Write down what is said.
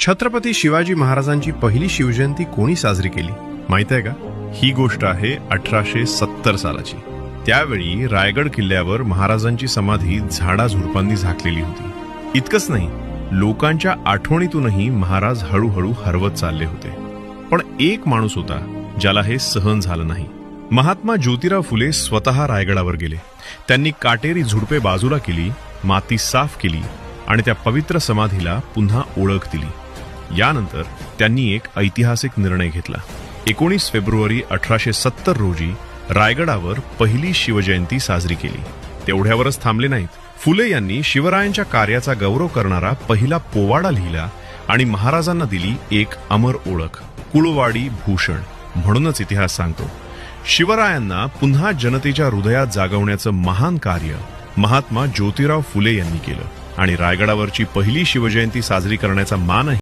छत्रपती शिवाजी महाराजांची पहिली शिवजयंती कोणी साजरी केली माहित आहे का? ही गोष्ट आहे 1870 सालाची. त्यावेळी रायगड किल्ल्यावर महाराजांची समाधी झाडाझुडपांनी झाकलेली होती. इतकंच नाही, लोकांच्या आठवणीतूनही महाराज हळूहळू हरवत चालले होते. पण एक माणूस होता ज्याला हे सहन झालं नाही. महात्मा ज्योतिराव फुले स्वतः रायगडावर गेले. त्यांनी काटेरी झुडपे बाजूला केली, माती साफ केली आणि त्या पवित्र समाधीला पुन्हा ओळख दिली. यानंतर त्यांनी एक ऐतिहासिक निर्णय घेतला. 19 फेब्रुवारी 1870 रोजी रायगडावर पहिली शिवजयंती साजरी केली. तेवढ्यावरच थांबले नाहीत. फुले यांनी शिवरायांच्या कार्याचा गौरव करणारा पहिला पोवाडा लिहिला आणि महाराजांना दिली एक अमर ओळख, कुळवाडी भूषण. म्हणूनच इतिहास सांगतो, शिवरायांना पुन्हा जनतेच्या हृदयात जागवण्याचं महान कार्य महात्मा ज्योतिराव फुले यांनी केलं आणि रायगडावरची पहिली शिवजयंती साजरी करण्याचा मानही